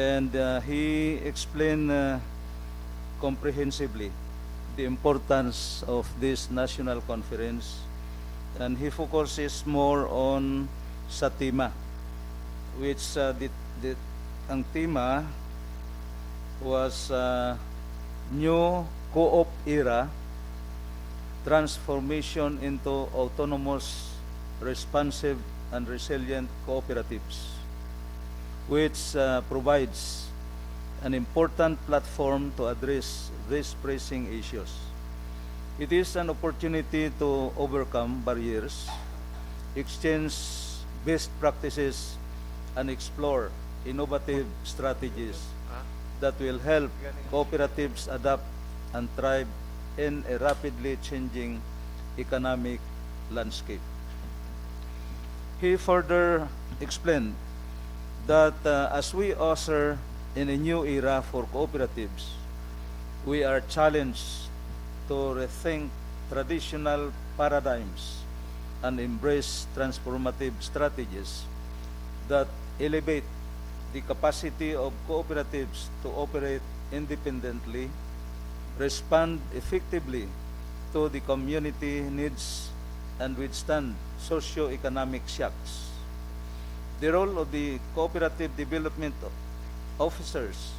And he explained comprehensively the importance of this national conference, and he focuses more on sa tema, which ang tema was new co-op era, transformation into autonomous, responsive, and resilient cooperatives, which provides an important platform to address these pressing issues. It is an opportunity to overcome barriers, exchange best practices, and explore innovative strategies that will help cooperatives adapt and thrive in a rapidly changing economic landscape. He further explained that as we usher in a new era for cooperatives, we are challenged to rethink traditional paradigms and embrace transformative strategies that elevate the capacity of cooperatives to operate independently, respond effectively to the community needs, and withstand socio-economic shocks. The role of the cooperative development officers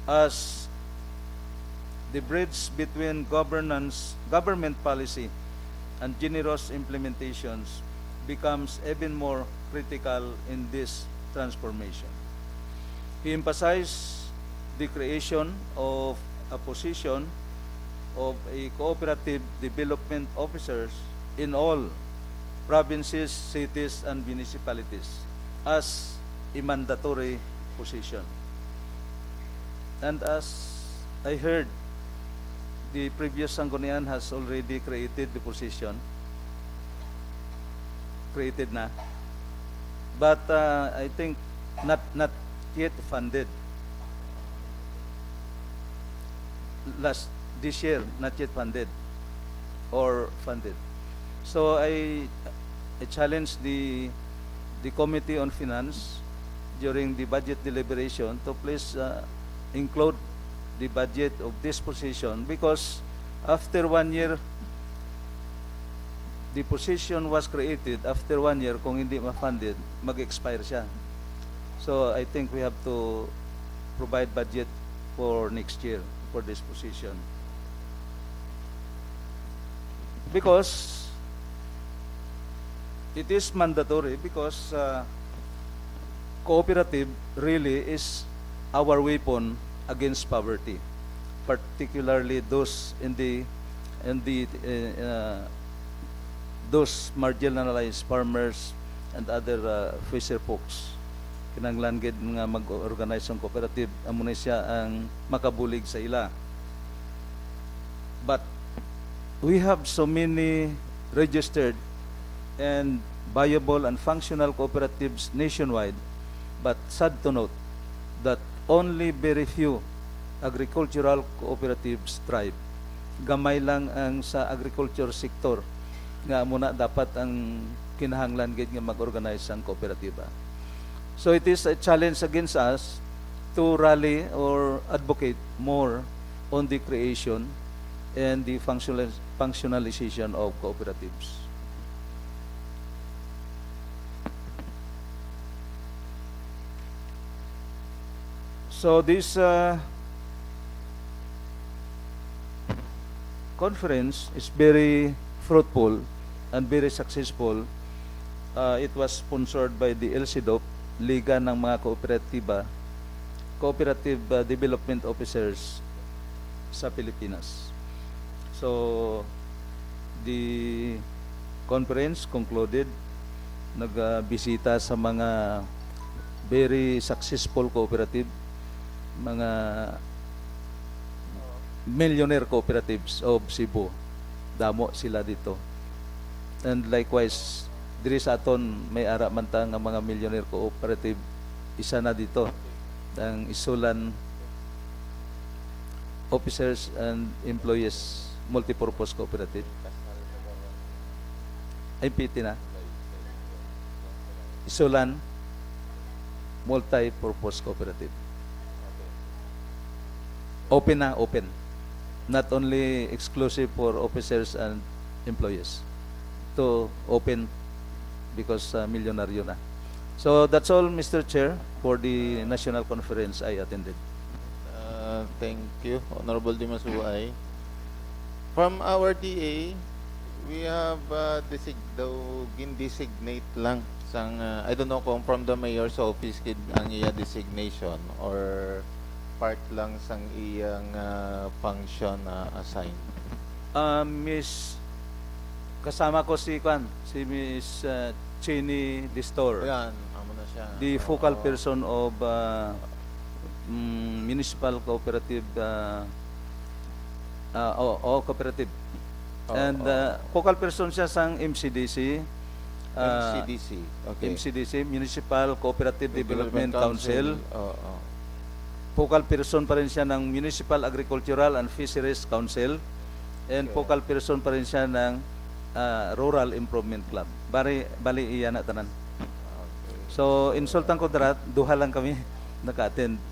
as the bridge between government policy and generous implementations becomes even more critical in this transformation. He emphasized the creation of a position of a cooperative development officers in all provinces, cities, and municipalities as a mandatory position. And as I heard, the previous Sanggunian has already created the position. Created na. But I think not yet funded. This year, not yet funded or funded. So I challenged the Committee on Finance during the budget deliberation to please include the budget of this position, because after 1 year, the position was created. After 1 year, kung hindi ma-funded, mag-expire siya. So I think we have to provide budget for next year for this position. Because it is mandatory, because cooperative really is our weapon against poverty, particularly those in those marginalized farmers and other fisher folks. Kinahanglan gid nga mag-organize ang cooperative, amo na siya ang makabulig sa ila. But we have so many registered and viable and functional cooperatives nationwide, but sad to note that only very few agricultural cooperatives thrive. Gamay lang ang sa agriculture sector nga muna dapat ang kinahanglan gid nga mag-organize ang kooperatiba. So it is a challenge against us to rally or advocate more on the creation and the functionalization of cooperatives. So this conference is very fruitful and very successful. It was sponsored by the LCDOP, Liga ng mga Cooperative Development Officers sa Pilipinas. So the conference concluded, nagbisita sa mga very successful cooperative, mga millionaire cooperatives of Cebu. Damo sila dito. And likewise, diri sa aton may ara man ta nga mga millionaire cooperative, isa na dito ang ISULAN Officers and Employees Multipurpose Cooperative. Ay PT na. ISULAN Multipurpose Cooperative. Open na, open. Not only exclusive for officers and employees. To open because milyonaryo na. So that's all, Mr. Chair, for the national conference I attended. Thank you, Honorable Dimasuay. From our DA, we have gin-designate lang sang I don't know kung from the mayor's office ang iya designation or part lang sang iyang function assigned. Miss, kasama ko si Miss Cheney Distor, Ayan, amo na siya. the focal Oo. person of municipal cooperative cooperative. And focal person siya sang MCDC. MCDC. Okay. MCDC, Municipal Cooperative Development Council. Oo. Focal person pa rin siya ng Municipal Agricultural and Fisheries Council. And Okay. focal person pa rin siya ng Rural Improvement Club. Bali iyan na tanan. Okay. So, insultan ko darat, duha lang kami naka-attend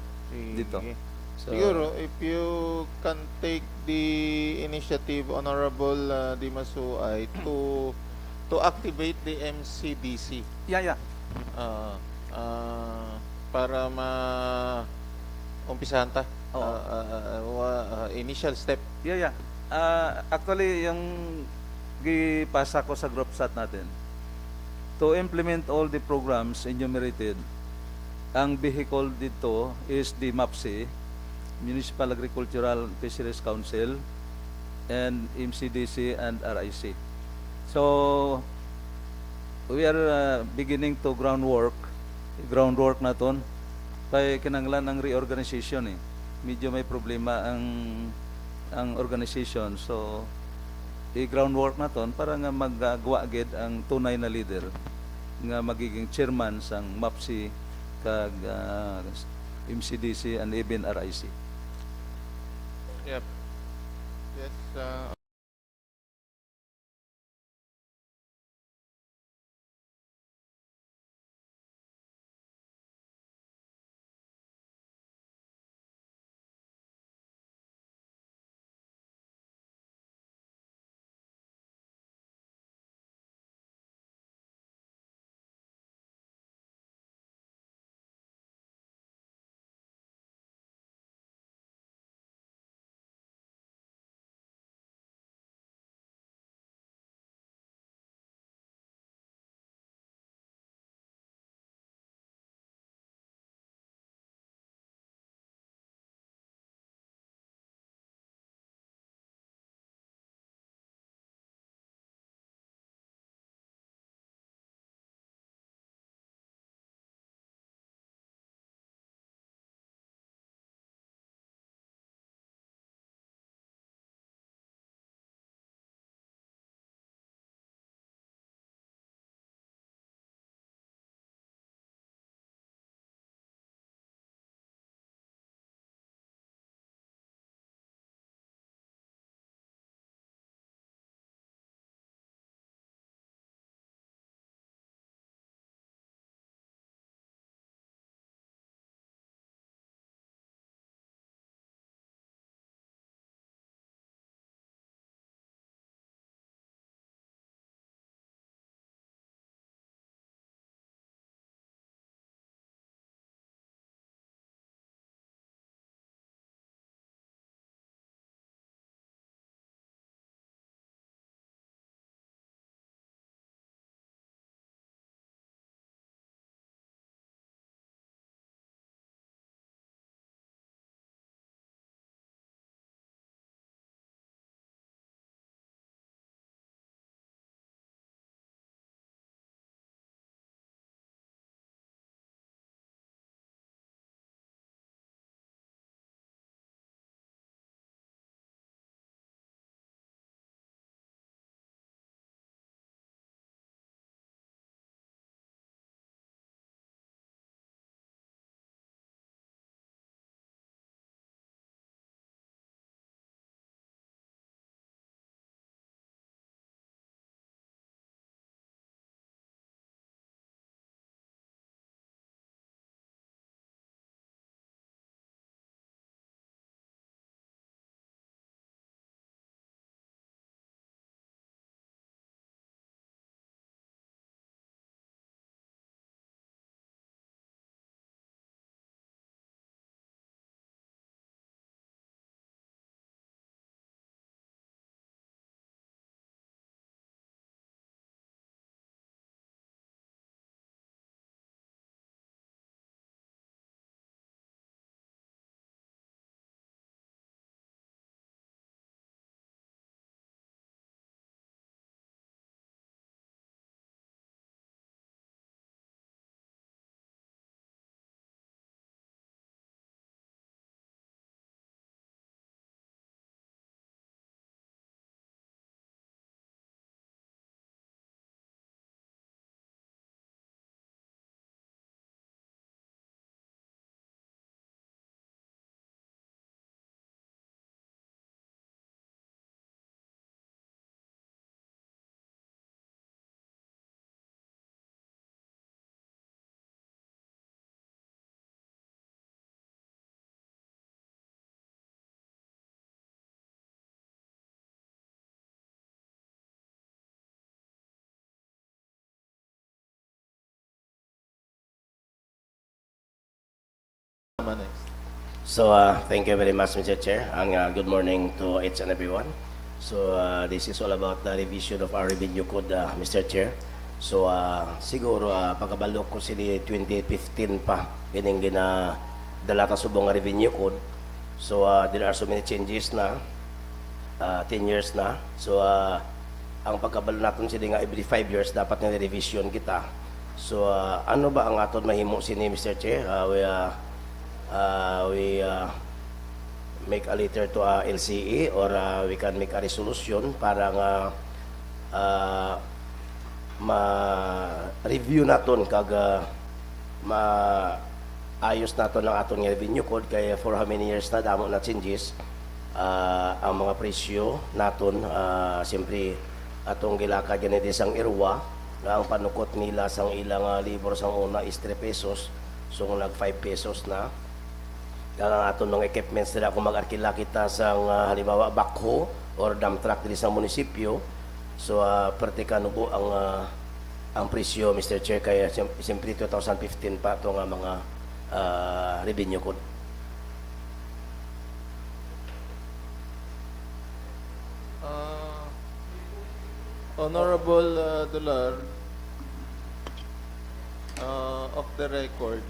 dito. Sige. So, Siguro, if you can take the initiative, Honorable Dimasuay, to activate the MCDC yeah. para umpisahan ta. Oo. Initial step. Yeah. Actually, yung gipasa ko sa group chat natin, to implement all the programs enumerated, ang vehicle dito is the MAPSI, Municipal Agricultural Fisheries Council, and MCDC and RIC. So, we are beginning to groundwork naton kay kinanglan ng reorganization eh. Medyo may problema ang organization. So, i-groundwork naton para nga magagawa gid ang tunay na leader nga magiging chairman sang MAPSI kag MCDC and even RIC. Yep. Yes, next. So, thank you very much, Mr. Chair. Good morning to each and everyone. So, this is all about the revision of our revenue code, Mr. Chair. So, siguro, pagkabalok ko sila 2015 pa, gining dala ka subong nga revenue code. So, there are so many changes na, 10 years na. So, ang pagkabalo natin sila nga every 5 years, dapat na revision kita. So, ano ba ang aton mahimo sini, Mr. Chair? We make a letter to LCE or we can make a resolution para nga ma-review naton kag maayos naton ang aton nga revenue code kaya for how many years na damo na changes ang mga presyo naton siyempre atong gilakad ganito sang irwa nga ang panukot nila sang ilang libor sang una is 3 pesos so nag 5 pesos na ang aton ng equipments nila kung mag-arkila kita sa halimbawa backhoe or dump truck dili sa munisipyo. So pertika nubo ang presyo, Mr. Chair, kaya siyempre 2015 pa ito nga mga revenue code. Honorable Dular, of the record,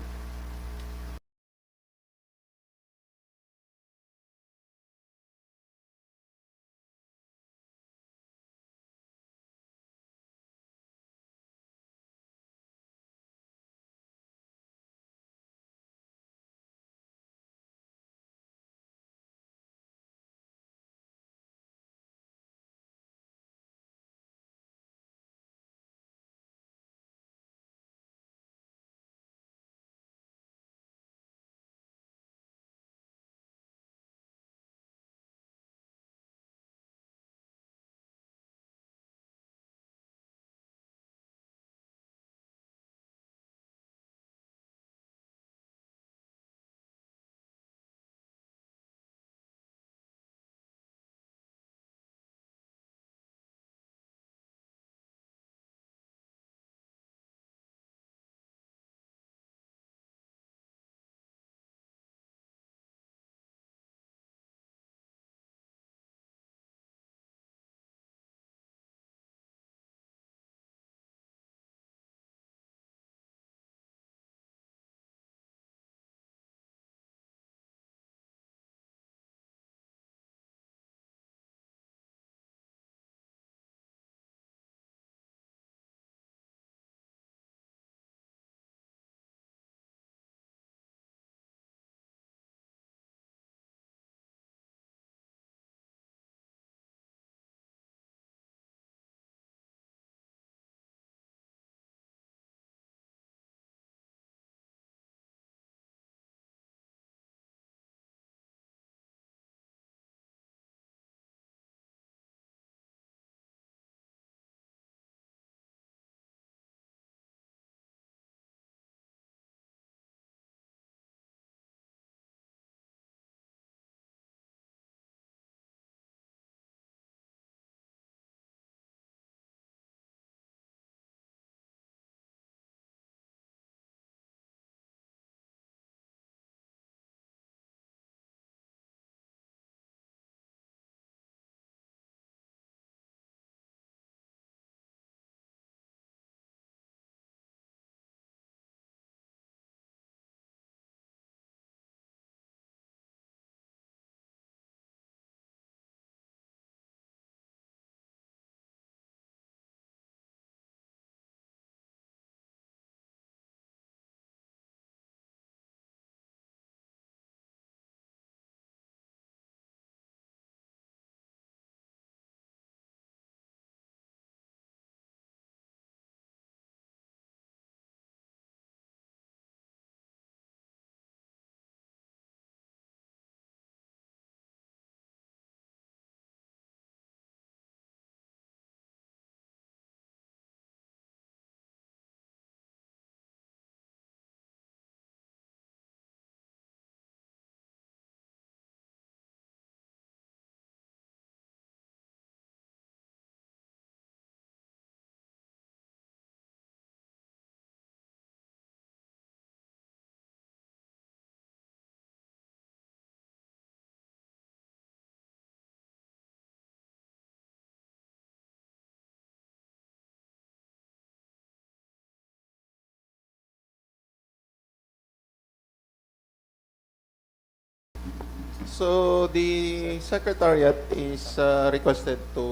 So the Secretariat is requested to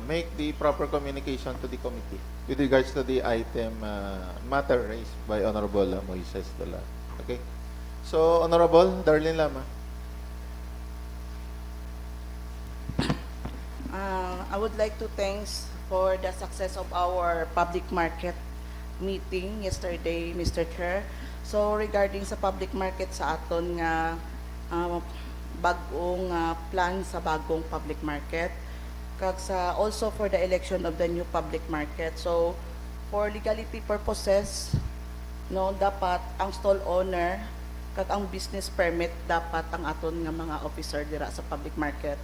make the proper communication to the committee with regards to the item matter raised by Honorable Moises Tola. Okay. So, Honorable Darlene Lama. I would like to thanks for the success of our public market meeting yesterday, Mr. Chair. So regarding sa public market sa aton nga bagong plan sa bagong public market, kag sa also for the election of the new public market. So for legality purposes, no, dapat ang stall owner kag ang business permit dapat ang aton nga mga officer dira sa public market.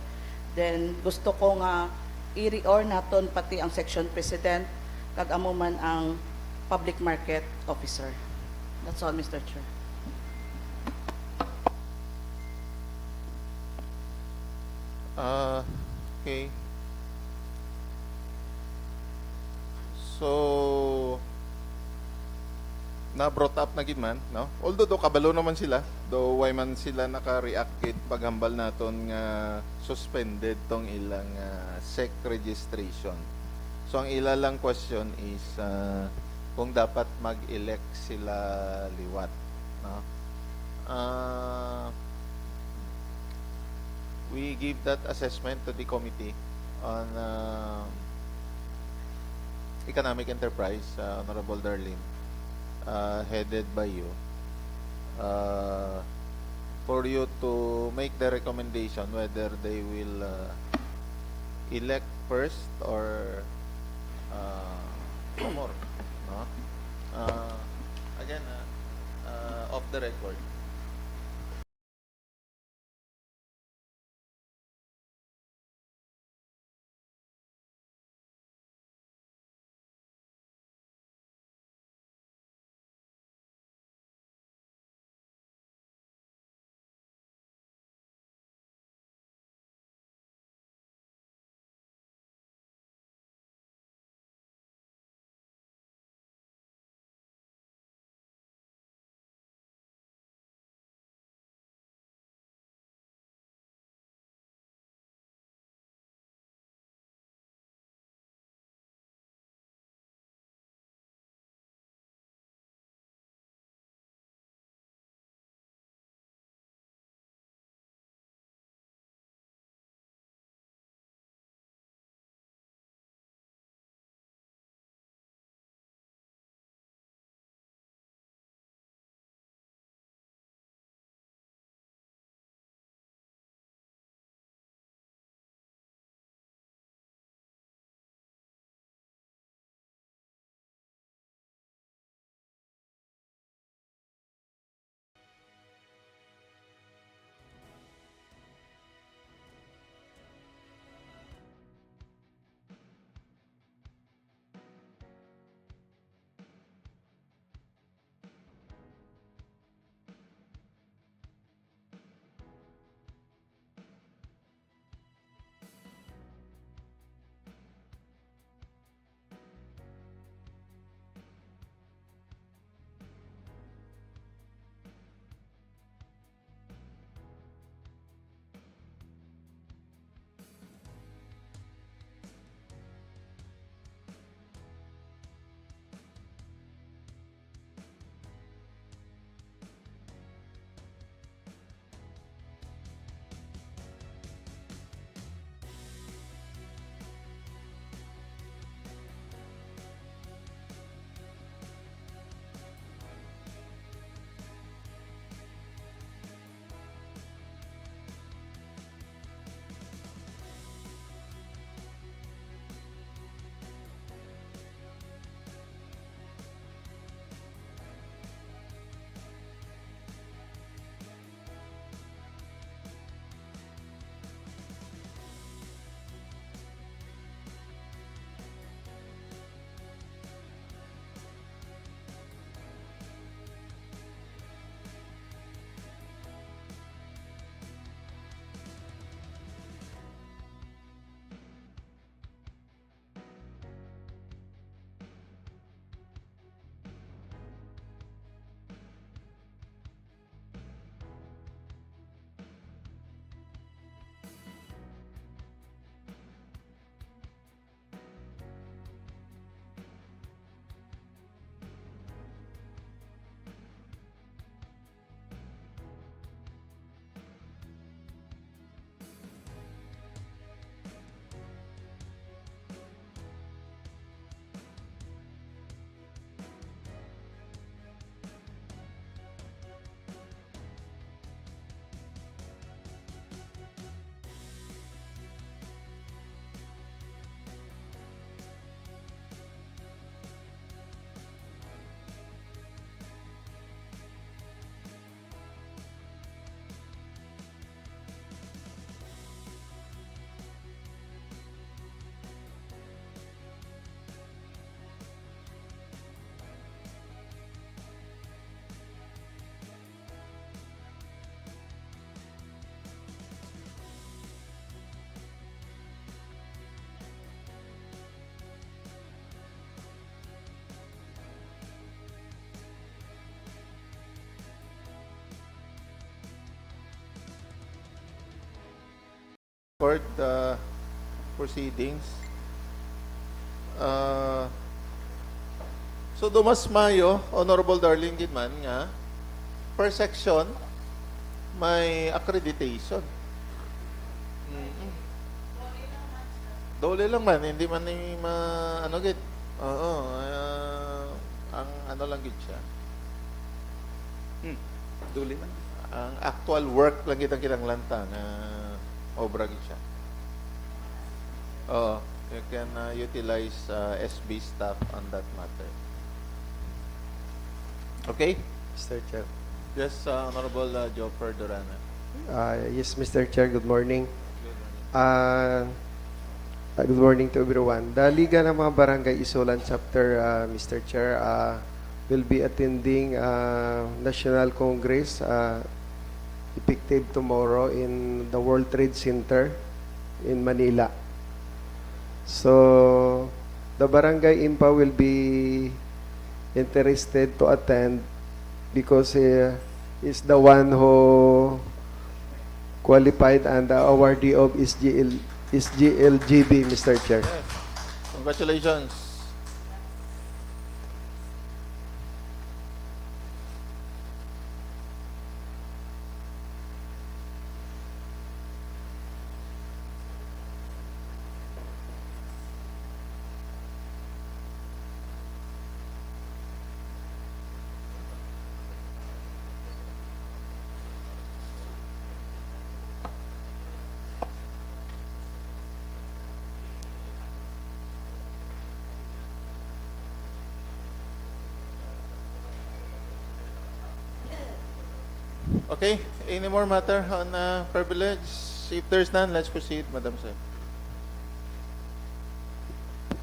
Then gusto ko nga i-reor naton pati ang section president kag amo man ang public market officer. That's all, Mr. Chair. Okay. So, na-brought up na gid man, no? Although do kabalo naman sila, do why man sila naka-react gid paghambal naton nga suspended tong ilang SEC registration. So ang ila lang question is kung dapat mag-elect sila liwat, no? We give that assessment to the committee on economic enterprise, Honorable Darlene, headed by you, for you to make the recommendation whether they will elect first or no more, no? Again, off the record. record the proceedings. So dumas mayo, Honorable Darling Gidman nga, per section, may accreditation. Dole lang man, hindi man ni ano git. Oo, ang ano lang git siya. Duli man. Ang actual work lang git ang kinanglanta na obra git siya. Oo, you can utilize SB staff on that matter. Okay? Mr. Chair. Yes, Honorable Joffer Durana. Yes, Mr. Chair, good morning. Good morning to everyone. The Liga ng mga Barangay Isulan Chapter, Mr. Chair, will be attending National Congress effective tomorrow in the World Trade Center in Manila. So, the Barangay IMPA will be interested to attend because is the one who qualified and the awardee of SGLGB, Mr. Chair. Yes. Congratulations. Okay, any more matter on privilege? If there's none, let's proceed, Madam Sir.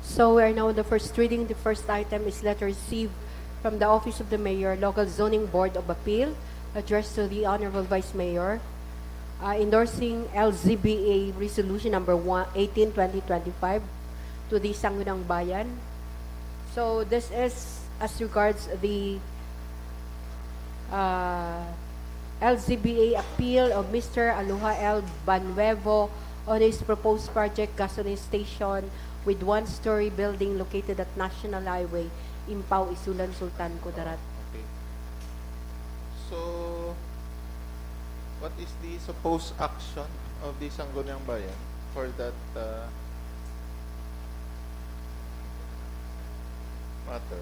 So we are now on the first reading. The first item is letter received from the Office of the Mayor, Local Zoning Board of Appeal, addressed to the Honorable Vice Mayor, endorsing LZBA Resolution number 18/2025 to the Sangguniang Bayan. So this is as regards the LZBA appeal of Mr. Aloha L. Banuevo on his proposed project gasoline station with one-story building located at National Highway, Impao, Isulan, Sultan, Kudarat. Okay. So, what is the supposed action of the Sangguniang Bayan for that matter?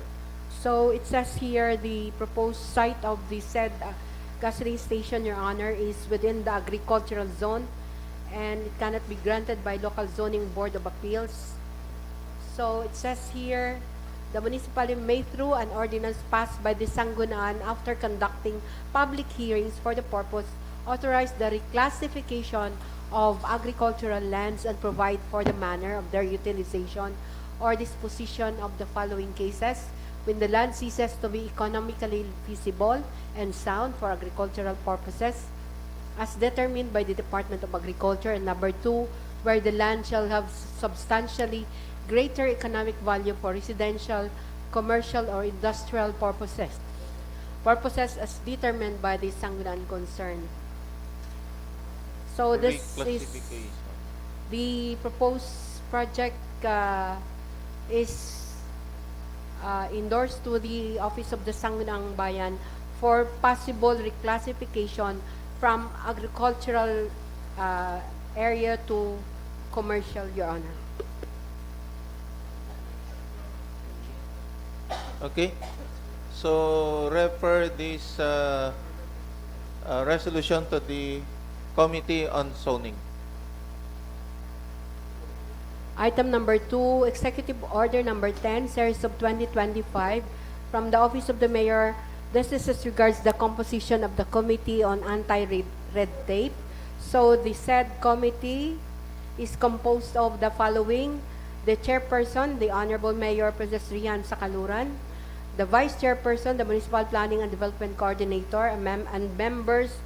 So it says here the proposed site of the said gasoline station, Your Honor, is within the agricultural zone and it cannot be granted by Local Zoning Board of Appeals. So it says here, the municipality may through an ordinance passed by the Sangguniang after conducting public hearings for the purpose, authorize the reclassification of agricultural lands and provide for the manner of their utilization or disposition of the following cases: when the land ceases to be economically feasible and sound for agricultural purposes, as determined by the Department of Agriculture, and number 2, where the land shall have substantially greater economic value for residential, commercial, or industrial purposes as determined by the Sangguniang concerned. So this is Reclassification. the proposed project is endorsed to the Office of the Sangguniang Bayan for possible reclassification from agricultural area to commercial, Your Honor. Okay. So, refer this resolution to the Committee on Zoning. Item number 2, Executive Order number 10, Series of 2025, from the Office of the Mayor. This is as regards the composition of the Committee on Anti-Red Tape. So the said committee is composed of the following: the chairperson, the Honorable Mayor Princess Rian Sakaluran; the vice chairperson, the Municipal Planning and Development Coordinator, and members,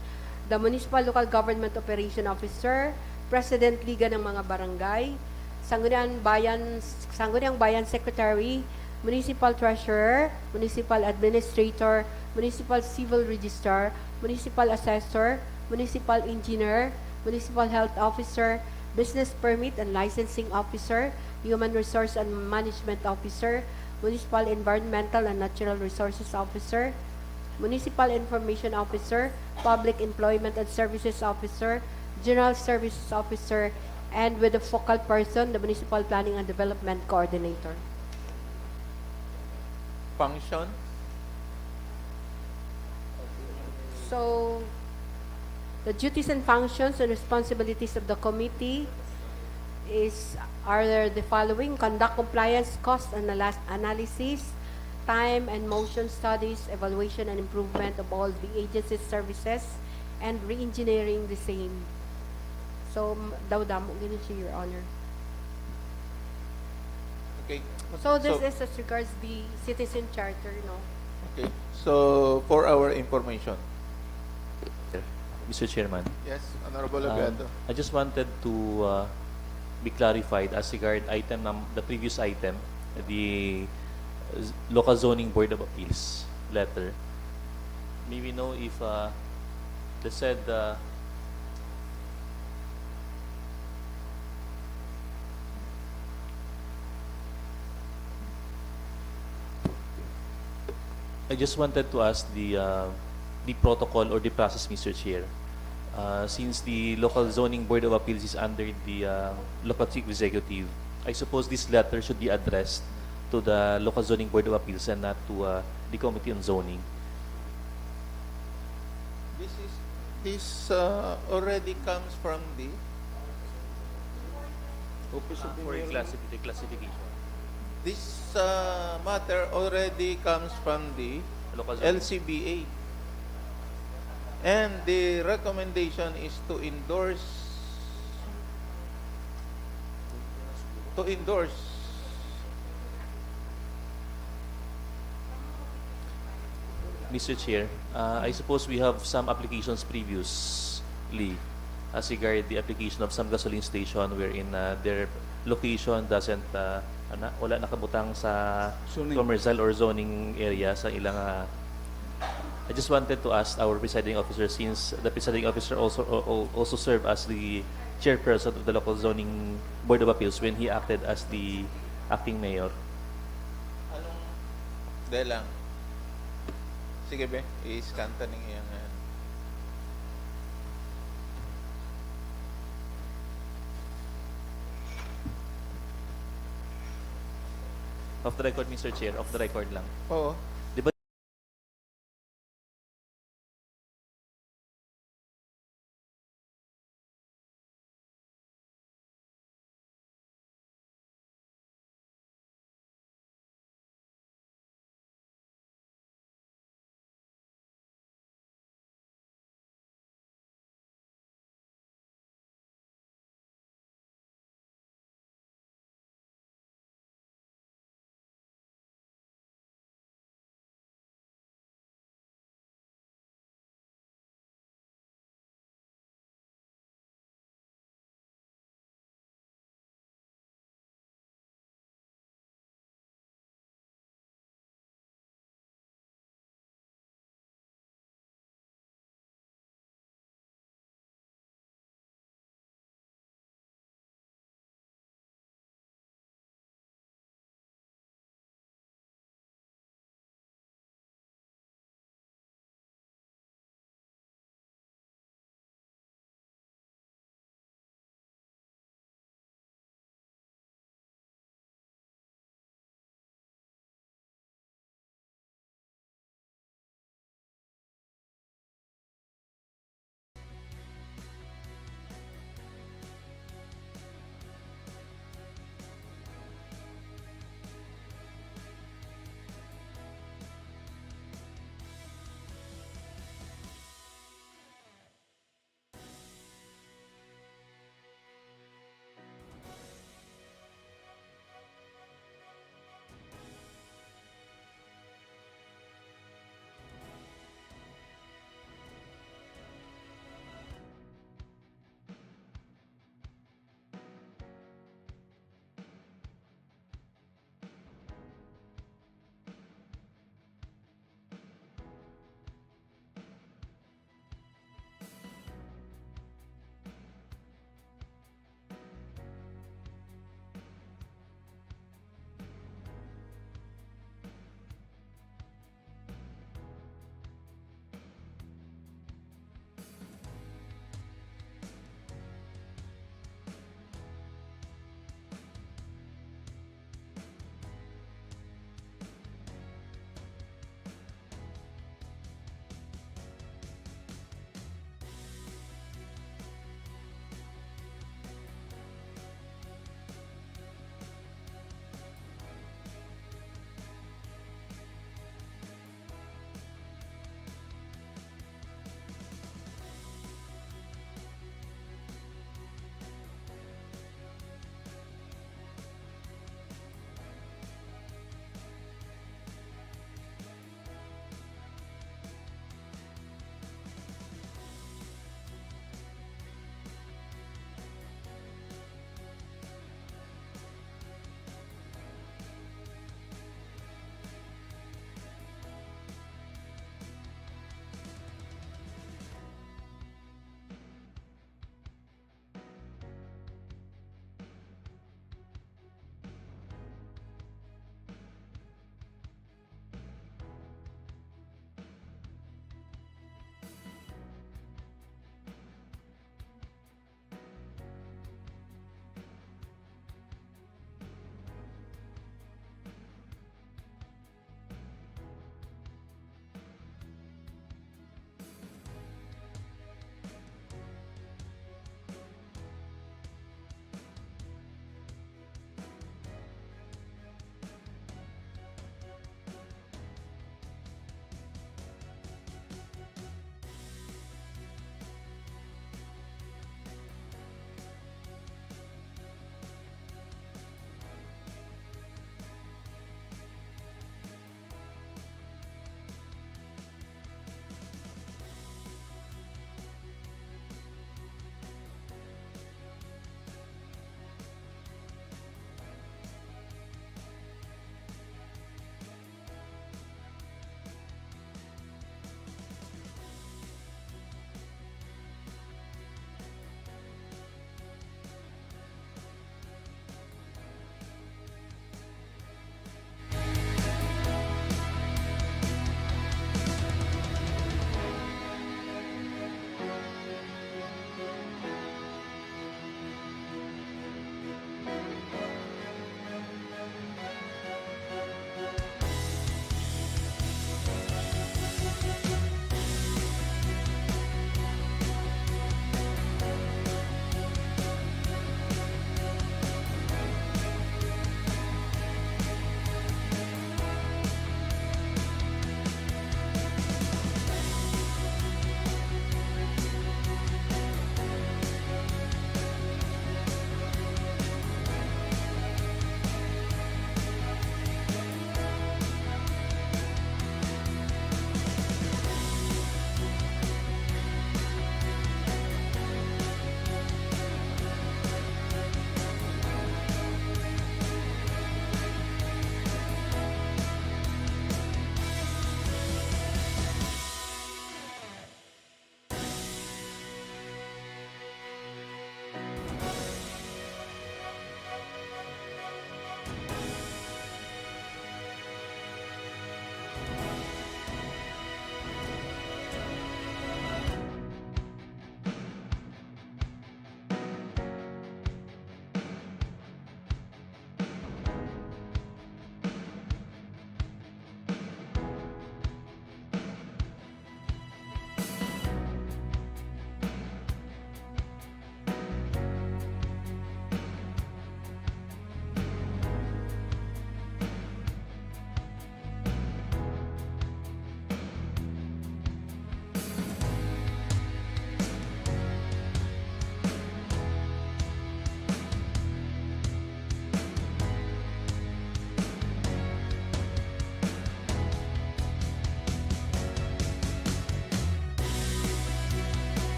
the Municipal Local Government Operation Officer, President Liga ng mga Barangay, Sangguniang Bayan Secretary, Municipal Treasurer, Municipal Administrator, Municipal Civil Registrar, Municipal Assessor, Municipal Engineer, Municipal Health Officer, business permit and licensing officer, human resource and management officer, municipal environmental and natural resources officer, municipal information officer, public employment and services officer, general services officer, and with the focal person, the municipal planning and development coordinator. Function? So, the duties and functions and responsibilities of the committee are the following: conduct compliance cost analysis, time and motion studies, evaluation and improvement of all the agency's services, and re-engineering the same. So, daw-damo, ganun siya, Your Honor. Okay. So, this is as regards the citizen charter, no? Okay. So, for our information. Mr. Chairman, Yes, Honorable Obiato. I just wanted to be clarified as regard the previous item, the local zoning board of appeals letter. May we know if the said I just wanted to ask the protocol or the process, Mr. Chair. Since the local zoning board of appeals is under the local chief executive, I suppose this letter should be addressed to the local zoning board of appeals and not to the committee on zoning. This already comes from the Office of the For Mayor. the classification. This matter already comes from the Local zoning. LCBA. And the recommendation is to endorse Mr. Chair, I suppose we have some applications previously as regard the application of some gasoline station wherein their location doesn't wala nakabutang sa Zoning. commercial or zoning area sa ilang I just wanted to ask our presiding officer, since the presiding officer also served as the chairperson of the local zoning board of appeals when he acted as the acting mayor. Dahil lang. Sige be, i-scan ta ning iyang Off the record, Mr. Chair, off the record lang. Oo.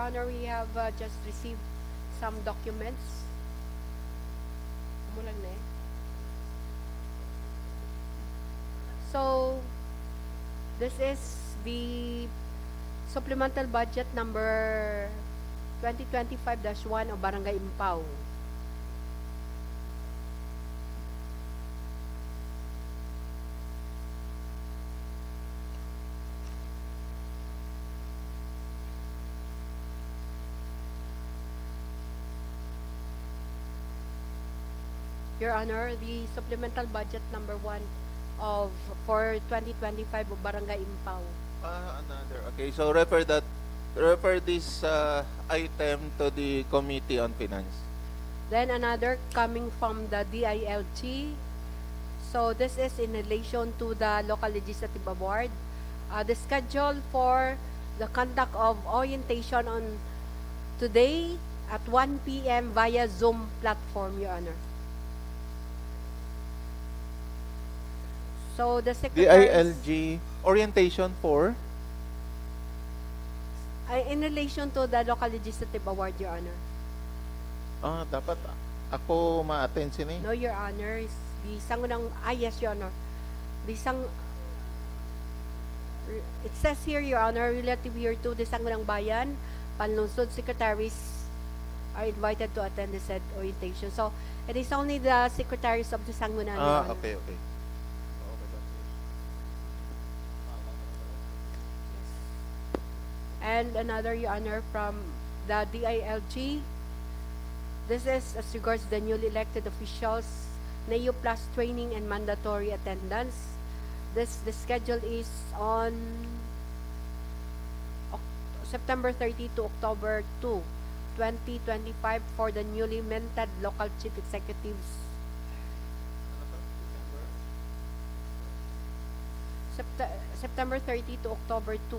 Honor, we have just received some documents. Umulan na eh. So, this is the supplemental budget number 2025-1 of Barangay Impao. Your Honor, the supplemental budget number 1 of for 2025 of Barangay Impao. Another. Okay, so refer this item to the Committee on Finance. Then another coming from the DILG. So this is in relation to the local legislative award. The schedule for the conduct of orientation on today at 1 p.m. via Zoom platform, Your Honor. So the secretary DILG orientation for in relation to the local legislative award, Your Honor. dapat ako ma-attend sini. No, Your Honor, is the sangunang yes, Your Honor. The it says here, Your Honor, relative here to the Sangunang Bayan, Panlungsod secretaries are invited to attend the said orientation. So it is only the secretaries of the Sangunan, Your Honor. Okay. And another, Your Honor, from the DILG. This is as regards the newly elected officials, NEO Plus training and mandatory attendance. The schedule is on September 30 to October 2, 2025 for the newly minted local chief executives. September 30 to October 2.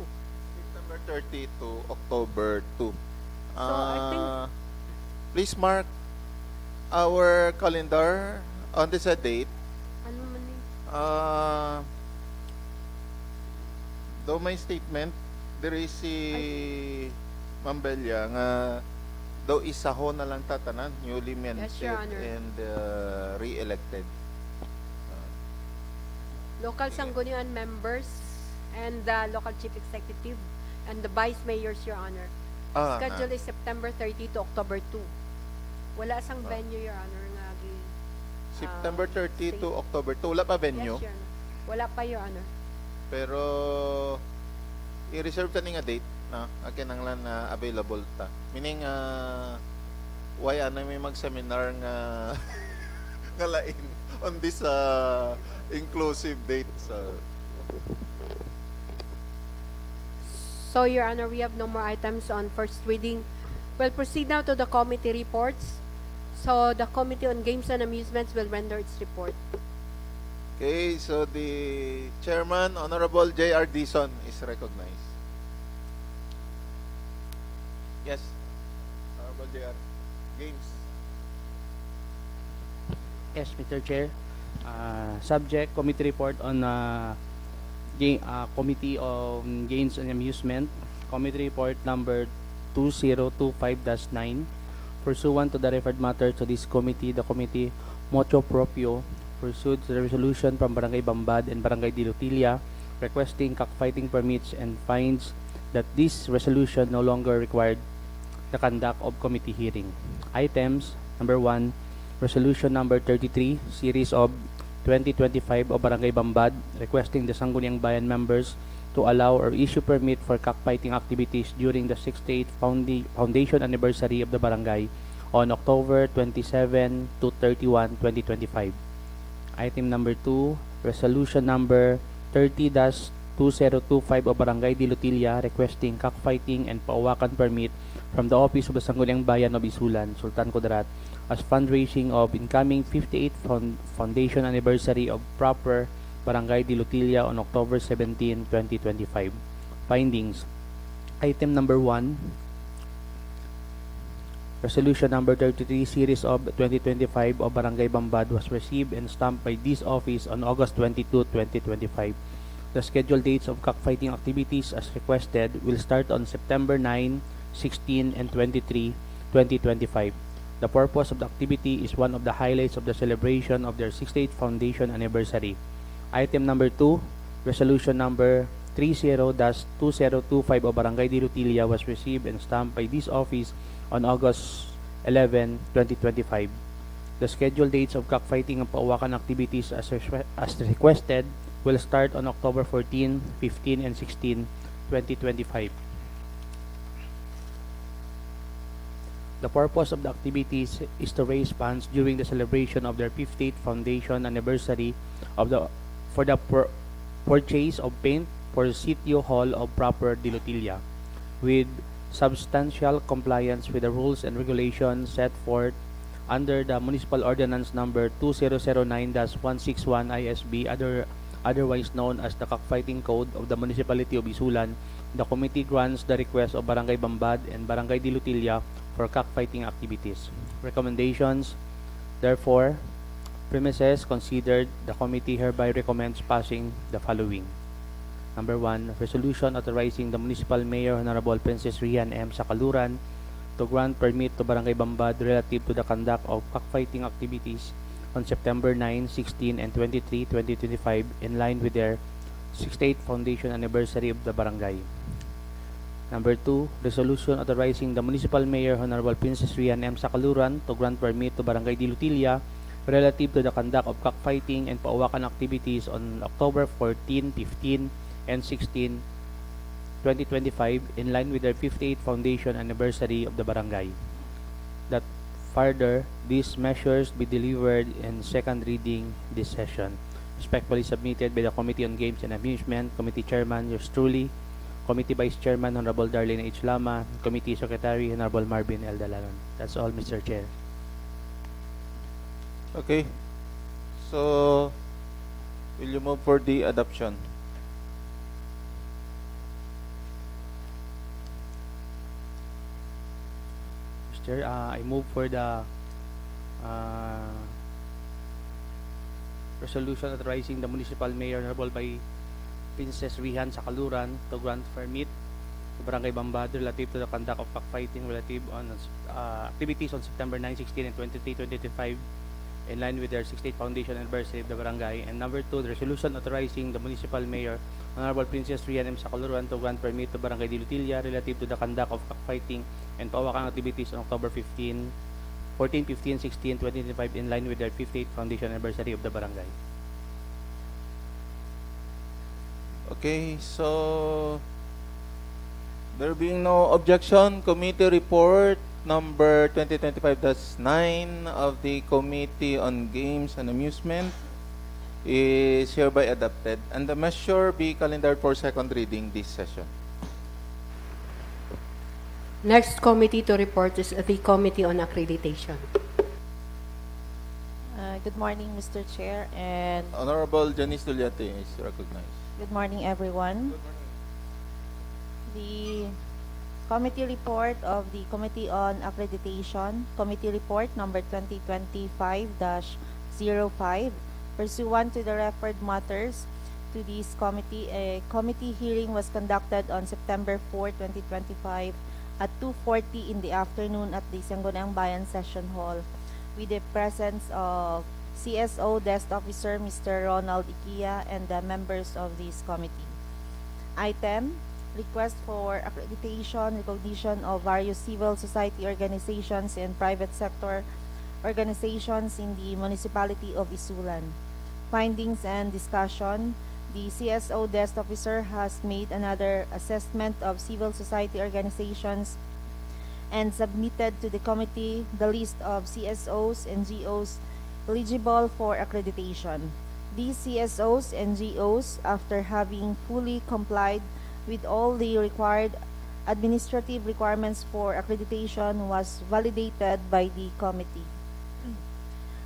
September 30 to October 2. I think Please mark our calendar on this date. ano man eh? Though my statement, there is si Mambella nga daw isaho na lang tatanan, newly minted Yes, Your Honor. and re-elected. Local Sangguniang members and the local chief executive and the vice mayors, Your Honor. Schedule is September 30 to October 2. Wala sang venue, Your Honor, nga September 30 to state. October 2. Wala pa venue. Yes, Your Honor. Wala pa, Your Honor. Pero i-reserve ta ni nga date na akin ang lan na available ta. Meaning why ana may mag-seminar nga nga lain on this inclusive date. So, Your Honor, we have no more items on first reading. We'll proceed now to the committee reports. So, the Committee on Games and Amusements will render its report. Okay, so the chairman, Honorable J.R. Dison, is recognized. Yes, Honorable J.R. Games. Yes, Mr. Chair. Subject committee report on Committee on Games and Amusement. Committee report number 2025-9. Pursuant to the referred matter to this committee, the committee motu proprio pursued the resolution from Barangay Bambad and Barangay Dilotilia requesting cockfighting permits and finds that this resolution no longer required the conduct of committee hearing. Items number 1, resolution number 33, series of 2025 of Barangay Bambad requesting the Sangguniang Bayan members to allow or issue permit for cockfighting activities during the 68th foundation anniversary of the barangay on October 27 to 31, 2025. Item number 2, resolution number 30-2025 of Barangay Dilotilia requesting cockfighting and pauwakan permit from the Office of the Sangguniang Bayan of ISULAN, Sultan Kudarat, as fundraising of incoming 58th foundation anniversary of proper Barangay Dilotilia on October 17, 2025. Findings. Item number 1, resolution number 33 series of 2025 of Barangay Bambad was received and stamped by this office on August 22, 2025. The scheduled dates of cockfighting activities as requested will start on September 9, 16, and 23, 2025. The purpose of the activity is one of the highlights of the celebration of their 68th foundation anniversary. Item number 2, resolution number 30-2025 of Barangay Di Rutilla was received and stamped by this office on August 11, 2025. The scheduled dates of cockfighting and pauwakan activities as requested will start on October 14, 15, and 16, 2025. The purpose of the activities is to raise funds during the celebration of their 58th foundation anniversary for the purchase of paint for Sitio Hall of Proper Di Rutilla, with substantial compliance with the rules and regulations set forth under the Municipal Ordinance Number 2009-161 ISB, otherwise known as the Cockfighting Code of the Municipality of ISULAN. The committee grants the request of Barangay Bambad and Barangay Di Rutilla for cockfighting activities. Recommendations. Therefore, premises considered, the committee hereby recommends passing the following. Number 1, resolution authorizing the Municipal Mayor Honorable Princess Rian M. Sakaluran to grant permit to Barangay Bambad relative to the conduct of cockfighting activities on September 9, 16, and 23, 2025 in line with their 68th foundation anniversary of the barangay. Number 2, resolution authorizing the Municipal Mayor Honorable Princess Rian M. Sakaluran to grant permit to Barangay Di Rutilla relative to the conduct of cockfighting and pauwakan activities on October 14, 15, and 16, 2025 in line with their 58th foundation anniversary of the barangay. That further, these measures be delivered in second reading this session. Respectfully submitted by the Committee on Games and Amusement, Committee Chairman, yours truly, Committee Vice Chairman, Honorable Darlene H. Lama, Committee Secretary, Honorable Marvin L. Dalanon. That's all, Mr. Chair. Okay. So, will you move for the adoption? Mr. Chair, I move for the resolution authorizing the Municipal Mayor Honorable by Princess Rihan Sakaluran to grant permit to Barangay Bambad relative to the conduct of cockfighting relative on activities on September 9, 16, and 23, 2025 in line with their 68th foundation anniversary of the barangay. And number 2, the resolution authorizing the Municipal Mayor Honorable Princess Rian M. Sakaluran to grant permit to Barangay Di Rutilla relative to the conduct of cockfighting and pauwakan activities on October 14, 15, 16, 2025 in line with their 58th foundation anniversary of the barangay. Okay, so there being no objection, committee report number 2025-9 of the Committee on Games and Amusement is hereby adopted, and the measure be calendared for second reading this session. Next committee to report is the Committee on Accreditation. Good morning, Mr. Chair, and Honorable Janice Duliate is recognized. good morning, everyone. The committee report of the Committee on Accreditation, Committee Report number 2025-05, pursuant to the referred matters to this committee, a committee hearing was conducted on September 4, 2025 at 2:40 in the afternoon at the Sangguniang Bayan Session Hall with the presence of CSO Desk Officer Mr. Ronald Ikia and the members of this committee. Item: request for accreditation, recognition of various civil society organizations and private sector organizations in the municipality of ISULAN. Findings and discussion: the CSO Desk Officer has made another assessment of civil society organizations and submitted to the committee the list of CSOs and NGOs eligible for accreditation. These CSOs and NGOs, after having fully complied with all the required administrative requirements for accreditation, was validated by the committee.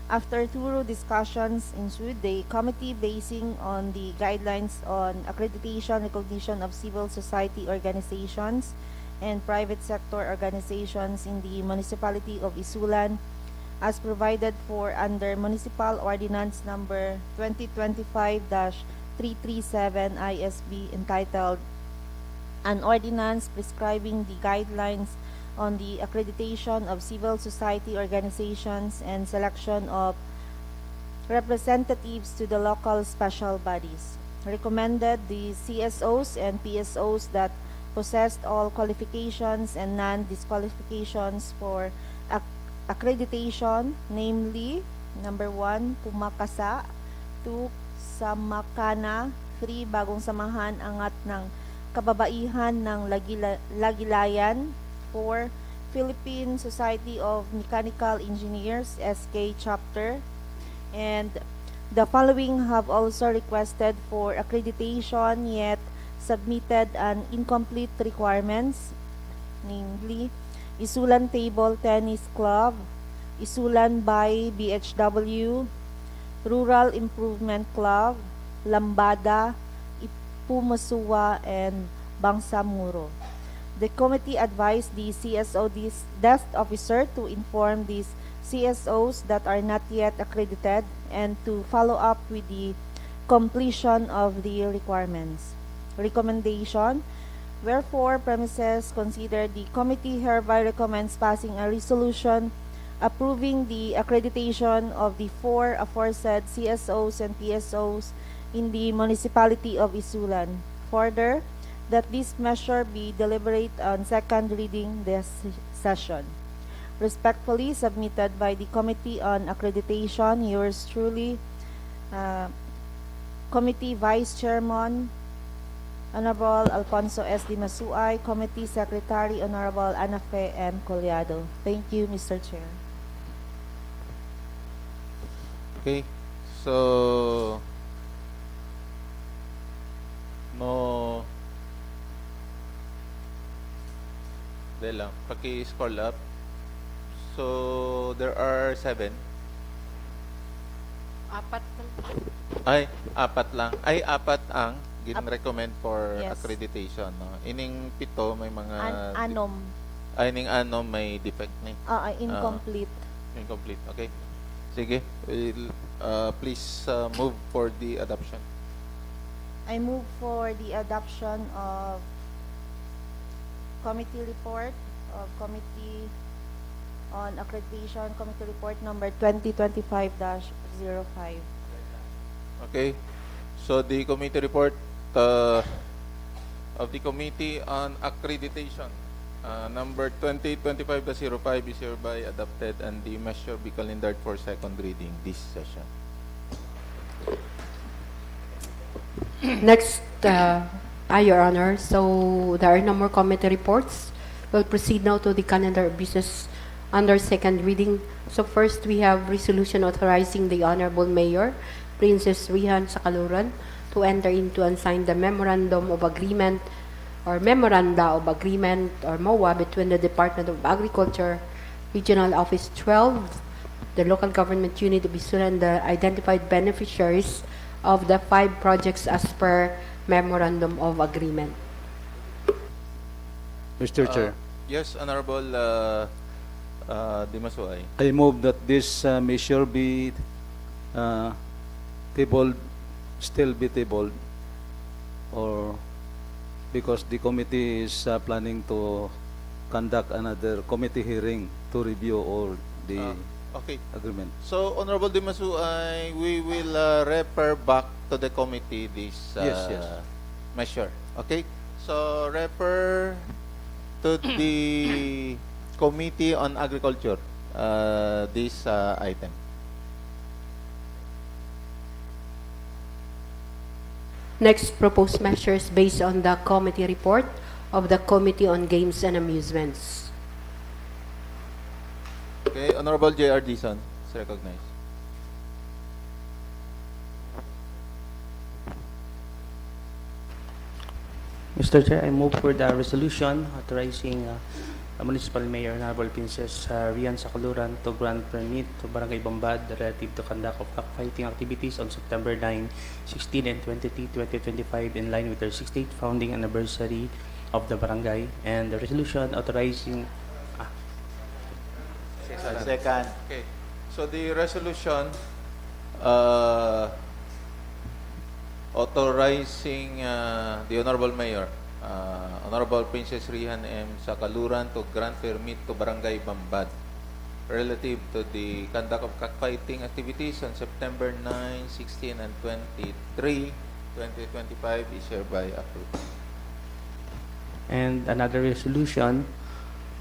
After thorough discussions ensued, the committee, basing on the guidelines on accreditation, recognition of civil society organizations and private sector organizations in the municipality of ISULAN, as provided for under Municipal Ordinance number 2025-337 ISB entitled an ordinance prescribing the guidelines on the accreditation of civil society organizations and selection of representatives to the local special bodies. Recommended the CSOs and PSOs that possessed all qualifications and non-disqualifications for accreditation, namely, number 1, Pumakasa, 2, Samakana, 3, Bagong Samahan Angat ng Kababaihan ng Lagilayan, 4, Philippine Society of Mechanical Engineers, SK Chapter, and the following have also requested for accreditation yet submitted an incomplete requirements, namely ISULAN Table Tennis Club, ISULAN by BHW, Rural Improvement Club, Lambada, Ipumasuwa, and Bangsamoro. The committee advised the CSO desk officer to inform these CSOs that are not yet accredited and to follow up with the completion of the requirements. Recommendation: wherefore premises considered, the committee hereby recommends passing a resolution approving the accreditation of the 4 aforesaid CSOs and PSOs in the municipality of Isulan. Further, that this measure be deliberate on second reading this session. Respectfully submitted by the Committee on Accreditation, yours truly, Committee Vice Chairman, Honorable Alfonso S. Dimasuay, Committee Secretary, Honorable Anafe M. Collado. Thank you, Mr. Chair. Okay. So, no... Dahil lang, paki-scroll up. So, there are 7. Apat lang. Ay, 4 lang. Ay, 4 ang gin-recommend for Yes. accreditation. No? Ining 7, may mga... Anom. Ay, ining 6, may defect ni. Incomplete. Incomplete. Okay. Sige. We'll, please move for the adoption. I move for the adoption of committee report of Committee on Accreditation, Committee Report number 2025-05. Okay. So, the committee report of the Committee on Accreditation number 2025-05 is hereby adopted and the measure be calendared for second reading this session. Next, Your Honor, so there are no more committee reports. We'll proceed now to the calendar of business under second reading. So first, we have resolution authorizing the Honorable Mayor, Princess Rihan Sakaluran, to enter into and sign the Memorandum of Agreement or Memoranda of Agreement or MOA between the Department of Agriculture, Regional Office 12, the local government unit of Isulan, and the identified beneficiaries of the 5 projects as per Memorandum of Agreement. Mr. Chair, Yes, Honorable Dimasuay. I move that this measure be tabled, still be tabled, or because the committee is planning to conduct another committee hearing to review all the Okay. agreement. So, Honorable Dimasuay, we will refer back to the committee this Yes. measure. Okay? So, refer to the Committee on Agriculture this item. Next, proposed measures based on the committee report of the Committee on Games and Amusements. Okay, Honorable J.R. Dizon is recognized. Mr. Chair, I move for the resolution authorizing Municipal Mayor Honorable Princess Rian Sakaluran to grant permit to Barangay Bambad relative to conduct of cockfighting activities on September 9, 16, and 23, 2025 in line with their 68th founding anniversary of the barangay, and the resolution authorizing Second. Okay. So the resolution authorizing the Honorable Mayor Honorable Princess Rihan M. Sakaluran to grant permit to Barangay Bambad relative to the conduct of cockfighting activities on September 9, 16, and 23, 2025 is hereby approved. And another resolution,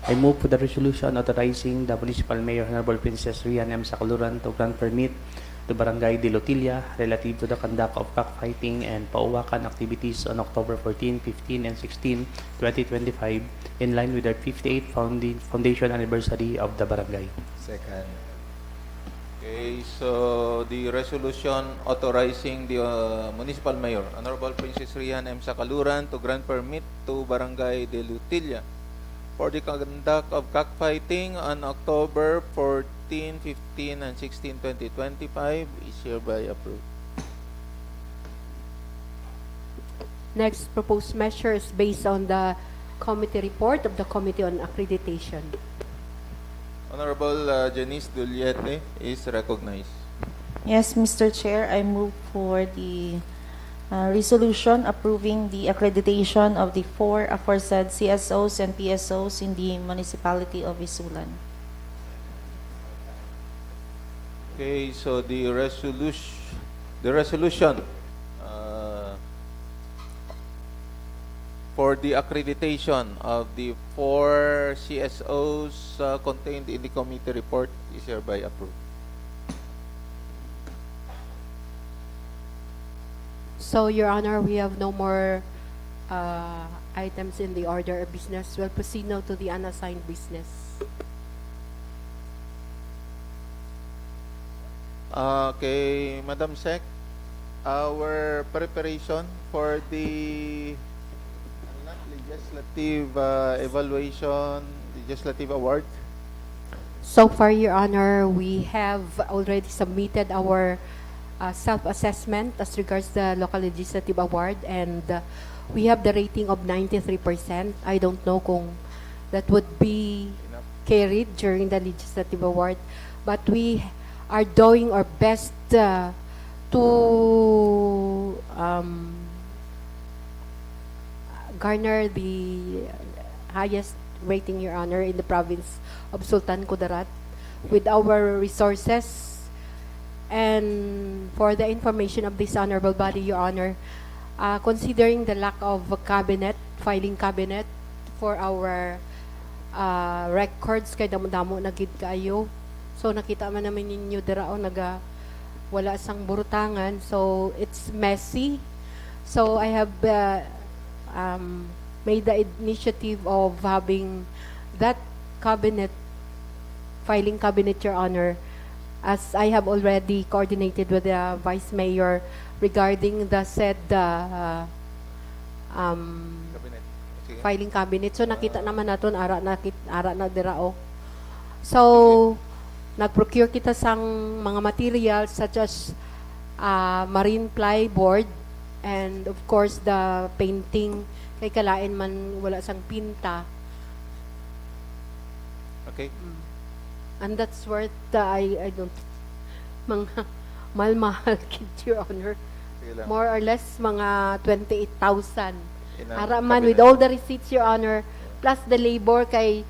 I move for the resolution authorizing the Municipal Mayor Honorable Princess Rian M. Sakaluran to grant permit to Barangay Dilotilla relative to the conduct of cockfighting and pauwakan activities on October 14, 15, and 16, 2025 in line with the 58th foundation anniversary of the barangay. Second. Okay, so the resolution authorizing the Municipal Mayor, Honorable Princess Rihan M. Sakaluran to grant permit to Barangay de Lutilla for the conduct of cockfighting on October 14, 15, and 16, 2025 is hereby approved. Next proposed measure is based on the committee report of the Committee on Accreditation. Honorable Janice Duliete is recognized. Yes, Mr. Chair, I move for the resolution approving the accreditation of the 4 aforesaid CSOs and PSOs in the municipality of ISULAN. Okay, so the resolution for the accreditation of the 4 CSOs contained in the committee report is hereby approved. So, Your Honor, we have no more items in the order of business. We'll proceed now to the unassigned business. Okay, Madam Sec, our preparation for the legislative evaluation, legislative award. So far, Your Honor, we have already submitted our self-assessment as regards the local legislative award, and we have the rating of 93%. I don't know kung that would be carried during the legislative award, but we are doing our best to garner the highest rating, Your Honor, in the province of Sultan Kudarat with our resources. And for the information of this honorable body, Your Honor, considering the lack of a cabinet, filing cabinet for our records, kay damo-damo na gid kayo. So nakita man namin ninyo dirao naga wala sang burutangan, so it's messy. So I have made the initiative of having that cabinet, filing cabinet, Your Honor, as I have already coordinated with the Vice Mayor regarding the said Cabinet. Sige. filing cabinet. So nakita naman naton ara na dirao. So nag-procure kita sang mga materials such as marine plyboard and of course the painting, kay kalain man wala sang pinta. Okay. And that's worth I don't mga mahal kid, Your Honor. Sige lang. More or less mga 28,000. Inang Ara man with cabinet. all the receipts, Your Honor, plus the labor, kay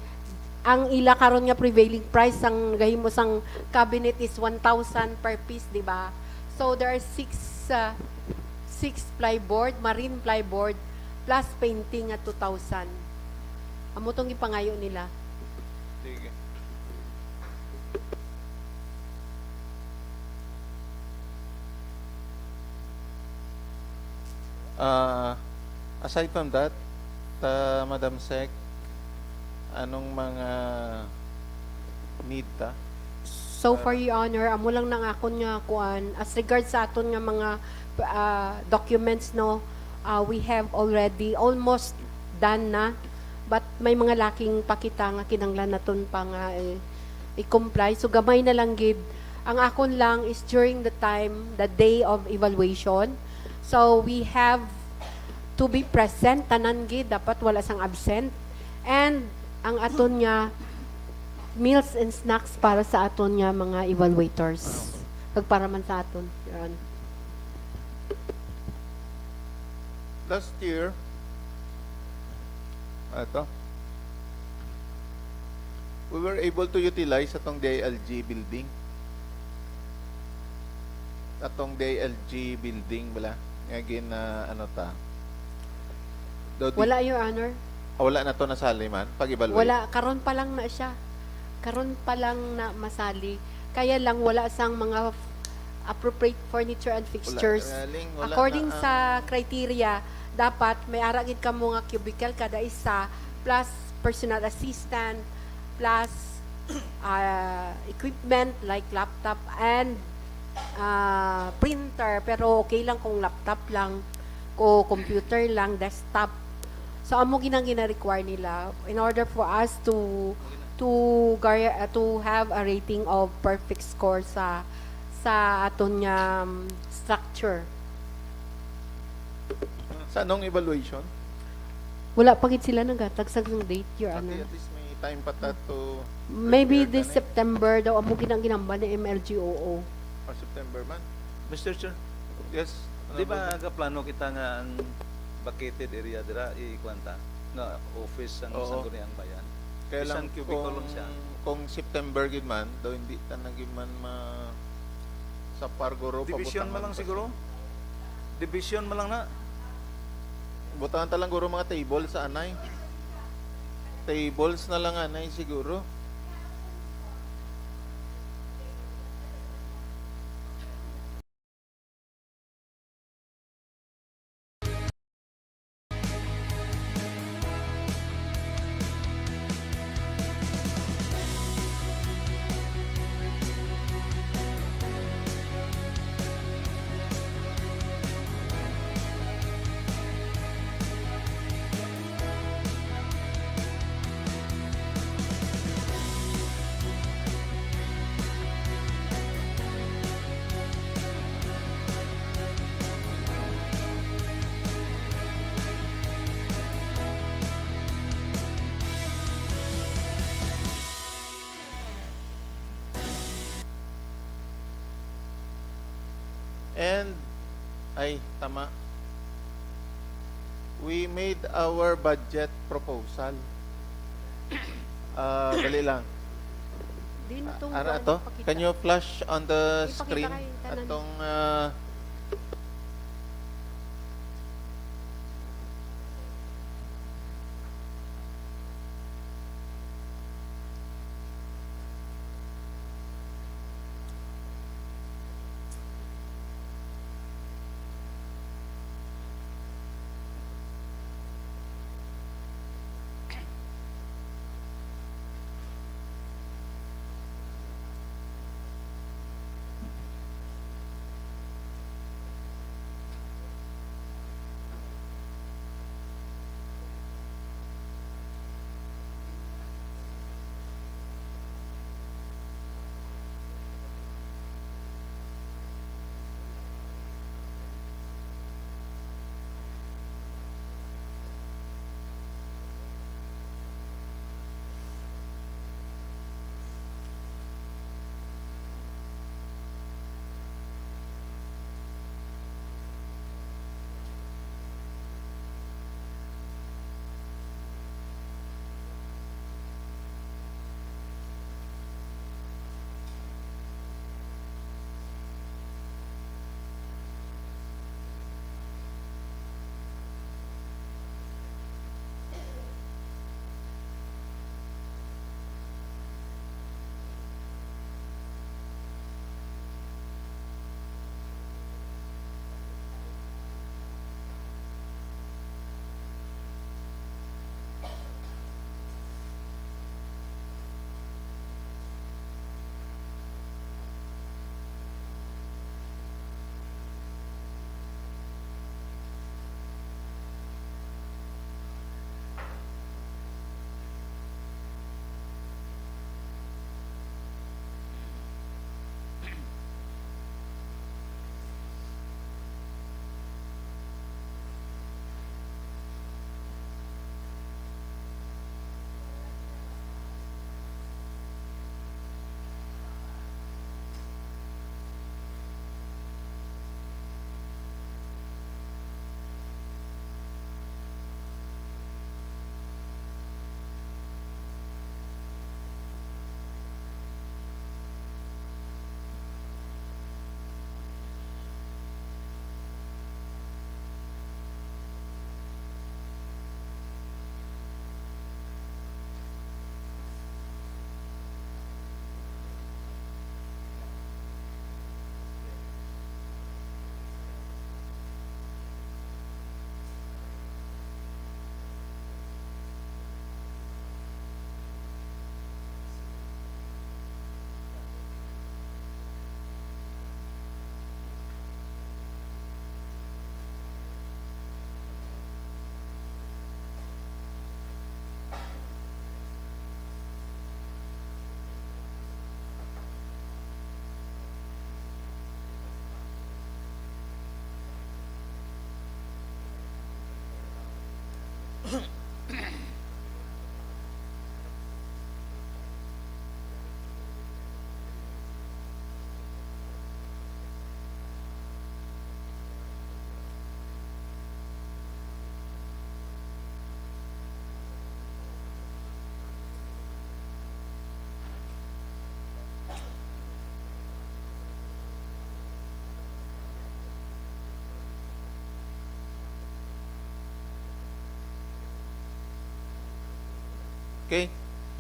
ang ila karon nga prevailing price ang gahimo sang cabinet is 1,000 per piece, di ba? So there are six plyboard, marine plyboard plus painting at 2,000. Amo tong ipangayo nila. Sige. Aside from that, Madam Sec, anong mga need ta? So for Your Honor, amo lang nang akon nga kuan as regards sa aton nga mga documents, no, we have already almost done na, but may mga laking pakita nga kinanglan naton pa nga i-comply. So gamay na lang gid. Ang akon lang is during the time, the day of evaluation. So we have to be present, tanan gid, dapat wala sang absent. And ang aton nga meals and snacks para sa aton nga mga evaluators. Para man sa aton. Yan. Last year, Ito. We were able to utilize atong DILG building. Atong DILG building bala. Again na ano ta. Wala, Your Honor. Wala na to nasali man pag-evaluate. Wala. Karon pa lang na siya. Karon pa lang na masali. Kaya lang wala sang mga appropriate furniture and fixtures. Wala According na, sa criteria, dapat may aragid ka mo nga cubicle kada isa plus personal assistant plus equipment like laptop and printer, pero okay lang kung laptop lang o computer lang, desktop. So amo ginang gina-require nila in order for us to have a rating of perfect score sa aton nga structure. Sa anong evaluation? Wala pa gid sila nagatag sa date, Your Honor. At least may time pa ta to Maybe prepare this ka na September daw amo ginang ginamba ni MLGOO. or September man. Mr. Chair, Yes. di ba plano kita nga ang vacated area dira ikwanta nga office ang Oo. Sangguniang Bayan? Kaya Isang lang cubicle lang siya. kung September gid man, daw hindi ta na gid man sa Pargoro Division man lang siguro? Division man lang na? Butahan ta lang guro mga table sa anay. Tables na lang anay siguro. And ay tama. We made our budget proposal. Dali lang. Di na to. Ara to? Can you flash on the Ipakita screen kayo, tanan. atong Okay.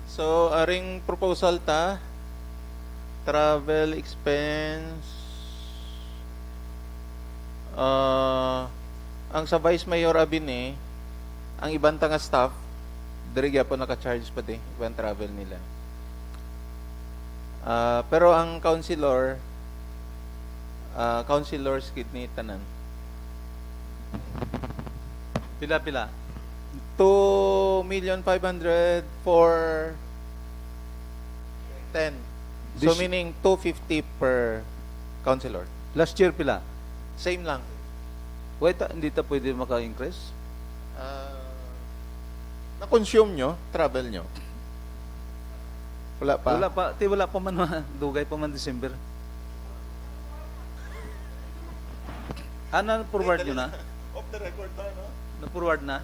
So, aring proposal ta, travel expense, ang sa Vice Mayor Abine, ang ibang tanga staff, diri gyapon naka-charge pa di, ibang travel nila. Pero ang councilors kidney tanan. Pila-pila. 2,500,000 for 10. So This- meaning 250 per councilor. Last year pila. Same lang. Wait, hindi ta pwede maka-increase? Na-consume nyo, travel nyo. Wala pa. Wala pa man dugay pa man December. Ano forward nyo na? Off the record na, no? Na-forward na?